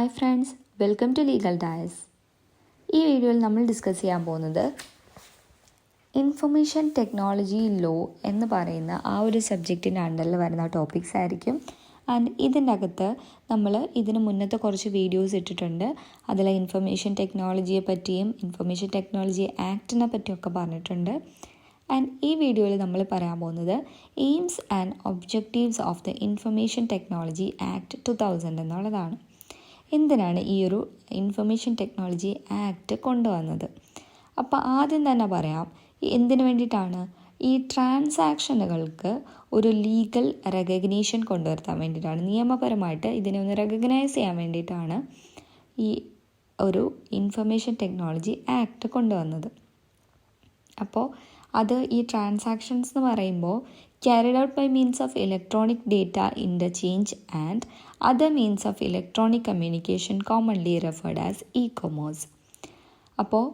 Hi friends, welcome to legal ഡയസ്. ഈ വീഡിയോയിൽ നമ്മൾ ഡിസ്കസ് ചെയ്യാൻ പോകുന്നത് ഇൻഫർമേഷൻ ടെക്നോളജി ലോ എന്ന് പറയുന്ന ആ ഒരു സബ്ജക്റ്റിൻ്റെ അണ്ടറിൽ വരുന്ന ടോപ്പിക്സ് ആയിരിക്കും. ആൻഡ് ഇതിൻ്റെ അകത്ത് നമ്മൾ ഇതിന് മുന്നത്തെ കുറച്ച് വീഡിയോസ് ഇട്ടിട്ടുണ്ട്. അതിൽ ഇൻഫർമേഷൻ ടെക്നോളജിയെ പറ്റിയും ഇൻഫർമേഷൻ ടെക്നോളജി ആക്ടിനെ പറ്റിയൊക്കെ പറഞ്ഞിട്ടുണ്ട്. ആൻഡ് ഈ വീഡിയോയിൽ നമ്മൾ പറയാൻ പോകുന്നത് AIIMS and objectives of the information technology act 2000 എന്നുള്ളതാണ്. എന്തിനാണ് ഈ ഒരു ഇൻഫർമേഷൻ ടെക്നോളജി ആക്ട് കൊണ്ടുവന്നത്? അപ്പോൾ ആദ്യം തന്നെ പറയാം, എന്തിനു വേണ്ടിയിട്ടാണ് ഈ ട്രാൻസാക്ഷനുകൾക്ക് ഒരു ലീഗൽ റെക്കഗ്നീഷൻ കൊണ്ടുവരുത്താൻ വേണ്ടിയിട്ടാണ്. നിയമപരമായിട്ട് ഇതിനെ ഒന്ന് റെക്കഗ്നൈസ് ചെയ്യാൻ വേണ്ടിയിട്ടാണ് ഈ ഒരു ഇൻഫർമേഷൻ ടെക്നോളജി ആക്ട് കൊണ്ടുവന്നത്. അപ്പോൾ അത് ഈ ട്രാൻസാക്ഷൻസ് എന്ന് പറയുമ്പോൾ carried out by means of electronic data interchange and other means of electronic communication commonly referred as e-commerce. അപ്പോൾ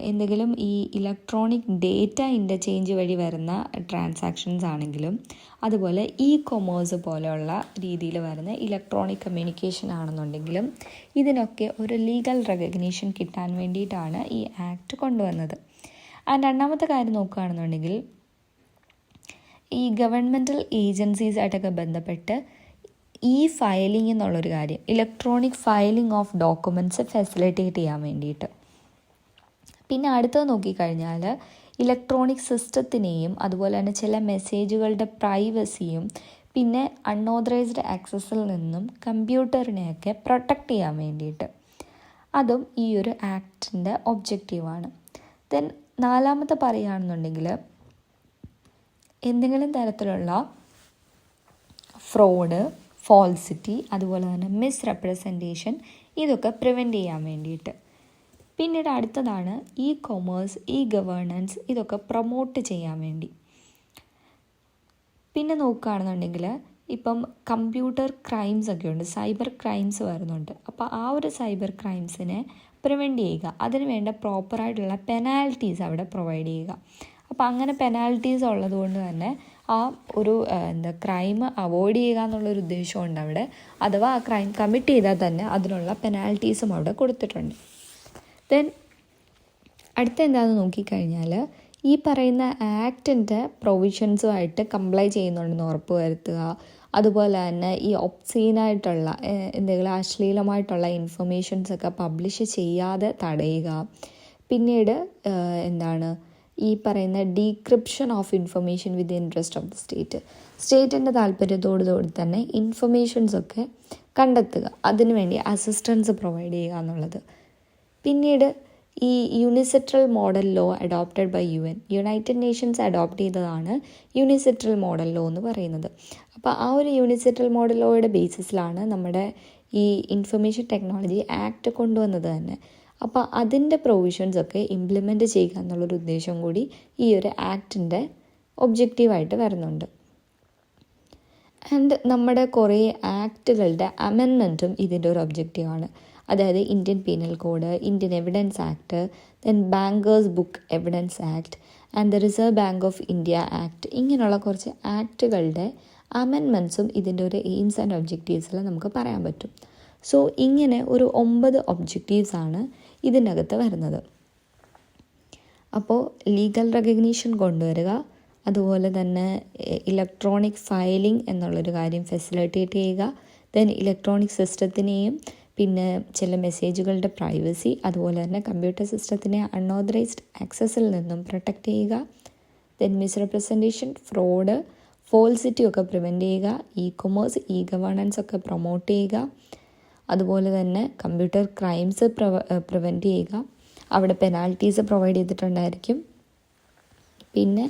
എന്തെങ്കിലും ഈ ഇലക്ട്രോണിക് ഡേറ്റ ഇൻ്റർചേഞ്ച് വഴി വരുന്ന ട്രാൻസാക്ഷൻസ് ആണെങ്കിലും അതുപോലെ കൊമേഴ്സ് പോലെയുള്ള രീതിയിൽ വരുന്ന ഇലക്ട്രോണിക് കമ്മ്യൂണിക്കേഷൻ ആണെന്നുണ്ടെങ്കിലും ഇതിനൊക്കെ ഒരു ലീഗൽ റെക്കഗ്നീഷൻ കിട്ടാൻ വേണ്ടിയിട്ടാണ് ഈ ആക്ട് കൊണ്ടുവന്നത്. ആൻഡ് രണ്ടാമത്തെ കാര്യം നോക്കുകയാണെന്നുണ്ടെങ്കിൽ ഈ ഗവൺമെൻറ്റൽ ഏജൻസീസായിട്ടൊക്കെ ബന്ധപ്പെട്ട് ഫയലിംഗ് എന്നുള്ളൊരു കാര്യം, electronic filing of documents facilitate ചെയ്യാൻ വേണ്ടിയിട്ട്. പിന്നെ അടുത്തത് നോക്കിക്കഴിഞ്ഞാൽ ഇലക്ട്രോണിക് സിസ്റ്റത്തിനെയും അതുപോലെ തന്നെ ചില മെസ്സേജുകളുടെ പ്രൈവസിയും പിന്നെ അൺഓതറൈസ്ഡ് ആക്സസിൽ നിന്നും കമ്പ്യൂട്ടറിനെയൊക്കെ പ്രൊട്ടക്റ്റ് ചെയ്യാൻ വേണ്ടിയിട്ട്. അതും ഈ ഒരു ആക്ടിൻ്റെ ഒബ്ജക്റ്റീവാണ്. ദെൻ നാലാമത്തെ പറയുകയാണെന്നുണ്ടെങ്കിൽ എന്തെങ്കിലും തരത്തിലുള്ള ഫ്രോഡ്, ഫോൾസിറ്റി അതുപോലെ തന്നെ മിസ്റെപ്രസെൻറ്റേഷൻ ഇതൊക്കെ പ്രിവെൻറ്റ് ചെയ്യാൻ വേണ്ടിയിട്ട്. പിന്നീട് അടുത്തതാണ് കൊമേഴ്സ്, ഗവേണൻസ് ഇതൊക്കെ പ്രൊമോട്ട് ചെയ്യാൻ വേണ്ടി. പിന്നെ നോക്കുകയാണെന്നുണ്ടെങ്കിൽ ഇപ്പം കമ്പ്യൂട്ടർ ക്രൈംസ് ഒക്കെ ഉണ്ട്, സൈബർ ക്രൈംസ് വരുന്നുണ്ട്. അപ്പോൾ ആ ഒരു സൈബർ ക്രൈംസിനെ പ്രിവെൻറ്റ് ചെയ്യുക, അതിന് വേണ്ട പ്രോപ്പറായിട്ടുള്ള പെനാൽറ്റീസ് അവിടെ പ്രൊവൈഡ് ചെയ്യുക. അപ്പോൾ അങ്ങനെ പെനാൽറ്റീസ് ഉള്ളതുകൊണ്ട് തന്നെ ആ ഒരു ക്രൈം അവോയ്ഡ് ചെയ്യുക എന്നുള്ളൊരു ഉദ്ദേശമുണ്ട് അവിടെ. അഥവാ ആ ക്രൈം കമ്മിറ്റ് ചെയ്താൽ തന്നെ അതിനുള്ള പെനാൽറ്റീസും അവിടെ കൊടുത്തിട്ടുണ്ട്. ദെൻ അടുത്ത എന്താണെന്ന് നോക്കിക്കഴിഞ്ഞാൽ ഈ പറയുന്ന ആക്ടിൻ്റെ പ്രൊവിഷൻസുമായിട്ട് കംപ്ലൈ ചെയ്യുന്നുണ്ടെന്ന് ഉറപ്പ് വരുത്തുക. അതുപോലെ തന്നെ ഈ ഒബ്സീനായിട്ടുള്ള എന്തെങ്കിലും അശ്ലീലമായിട്ടുള്ള ഇൻഫർമേഷൻസൊക്കെ പബ്ലിഷ് ചെയ്യാതെ തടയുക. പിന്നീട് ഈ പറയുന്ന decryption of information with interest of the സ്റ്റേറ്റിൻ്റെ താല്പര്യത്തോടുകൂടി തന്നെ ഇൻഫർമേഷൻസൊക്കെ കണ്ടെത്തുക, അതിനുവേണ്ടി അസിസ്റ്റൻസ് പ്രൊവൈഡ് ചെയ്യുക എന്നുള്ളത്. പിന്നീട് ഈ UNCITRAL model law adopted by United Nations adopt ചെയ്തതാണ് യൂണിസെട്രൽ മോഡൽ ലോ എന്ന് പറയുന്നത്. അപ്പോൾ ആ ഒരു യൂണിസെട്രൽ മോഡൽ ലോയുടെ ബേസിസിലാണ് നമ്മുടെ ഈ ഇൻഫർമേഷൻ ടെക്നോളജി ആക്ട് കൊണ്ടുവന്നത് തന്നെ. അപ്പോൾ അതിൻ്റെ പ്രൊവിഷൻസൊക്കെ ഇംപ്ലിമെൻറ്റ് ചെയ്യുക എന്നുള്ളൊരു ഉദ്ദേശം കൂടി ഈ ഒരു ആക്ടിൻ്റെ ഒബ്ജക്റ്റീവായിട്ട് വരുന്നുണ്ട്. ആൻഡ് നമ്മുടെ കുറേ ആക്റ്റുകളുടെ അമെൻമെൻറ്റും ഇതിൻ്റെ ഒരു ഒബ്ജക്റ്റീവാണ്. അതായത് Indian Penal Code, Indian Evidence act, then bankers Book Evidence act and the reserve Bank of India act, ഇങ്ങനെയുള്ള കുറച്ച് ആക്റ്റുകളുടെ അമെൻമെൻറ്റ്സും ഇതിൻ്റെ ഒരു എയിംസ് ആൻഡ് ഒബ്ജക്റ്റീവ്സിൽ നമുക്ക് പറയാൻ പറ്റും. സോ ഇങ്ങനെ ഒരു 9 ഒബ്ജക്റ്റീവ്സാണ് ഇതിനകത്ത് വരുന്നത്. അപ്പോൾ ലീഗൽ റെക്കഗ്നീഷൻ കൊണ്ടുവരിക, അതുപോലെ തന്നെ ഇലക്ട്രോണിക് ഫയലിംഗ് എന്നുള്ളൊരു കാര്യം ഫെസിലിറ്റേറ്റ് ചെയ്യുക, ദെൻ ഇലക്ട്രോണിക് സിസ്റ്റത്തിനെയും പിന്നെ ചില മെസ്സേജുകളുടെ പ്രൈവസി അതുപോലെ തന്നെ കമ്പ്യൂട്ടർ സിസ്റ്റത്തിനെ അൺഓതറൈസ്ഡ് ആക്സസിൽ നിന്നും പ്രൊട്ടക്റ്റ് ചെയ്യുക, ദെൻ മിസ്റെപ്രസെൻറ്റേഷൻ, ഫ്രോഡ്, ഫോൾസിറ്റി ഒക്കെ പ്രിവെൻറ്റ് ചെയ്യുക, കൊമേഴ്സ്, ഗവേണൻസ് ഒക്കെ പ്രൊമോട്ട് ചെയ്യുക, അതുപോലെ തന്നെ കമ്പ്യൂട്ടർ ക്രൈംസ് പ്രിവെൻറ്റ് ചെയ്യുക, അവിടെ പെനാൽറ്റീസ് പ്രൊവൈഡ് ചെയ്തിട്ടുണ്ടായിരിക്കും. പിന്നെ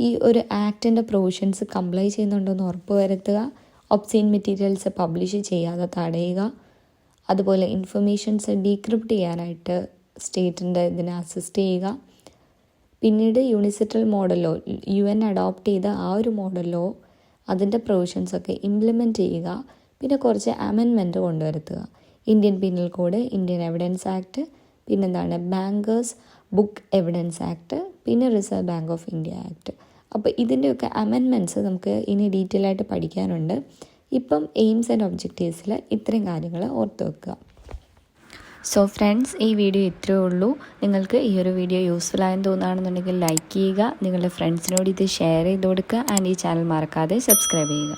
ഈ ഒരു ആക്ടിൻ്റെ പ്രൊവിഷൻസ് കംപ്ലൈ ചെയ്യുന്നുണ്ടെന്ന് ഉറപ്പ് വരുത്തുക, ഒബ്സീൻ മെറ്റീരിയൽസ് പബ്ലിഷ് ചെയ്യാതെ തടയുക, അതുപോലെ ഇൻഫർമേഷൻസ് ഡീക്രിപ്റ്റ് ചെയ്യാനായിട്ട് സ്റ്റേറ്റിൻ്റെ ഇതിനെ അസിസ്റ്റ് ചെയ്യുക. പിന്നീട് യൂണിസെട്രൽ മോഡൽ ലോ, അഡോപ്റ്റ് ചെയ്ത ആ ഒരു മോഡൽ ലോ അതിൻ്റെ പ്രൊവിഷൻസൊക്കെ ഇംപ്ലിമെൻറ്റ് ചെയ്യുക. പിന്നെ കുറച്ച് അമെൻമെൻറ്റ് കൊണ്ടുവരുത്തുക, Indian Penal Code, Indian Evidence Act, പിന്നെന്താണ് ബാങ്കേഴ്സ് ബുക്ക് എവിഡൻസ് ആക്ട്, പിന്നെ Reserve Bank of India Act. അപ്പോൾ ഇതിൻ്റെയൊക്കെ അമെൻമെൻറ്റ്സ് നമുക്ക് ഇനി ഡീറ്റെയിൽ ആയിട്ട് പഠിക്കാനുണ്ട്. ഇപ്പം എയിംസ് ആൻഡ് ഒബ്ജക്റ്റീവ്സിൽ ഇത്രയും കാര്യങ്ങൾ ഓർത്ത് വെക്കുക. സോ ഫ്രണ്ട്സ്, ഈ വീഡിയോ ഇത്രയേ ഉള്ളൂ. നിങ്ങൾക്ക് ഈ ഒരു വീഡിയോ യൂസ്ഫുൾ ആയെന്ന് തോന്നുകയാണെന്നുണ്ടെങ്കിൽ ലൈക്ക് ചെയ്യുക, നിങ്ങളുടെ ഫ്രണ്ട്സിനോട് ഇത് ഷെയർ ചെയ്ത് കൊടുക്കുക, ആൻഡ് ഈ ചാനൽ മറക്കാതെ സബ്സ്ക്രൈബ് ചെയ്യുക.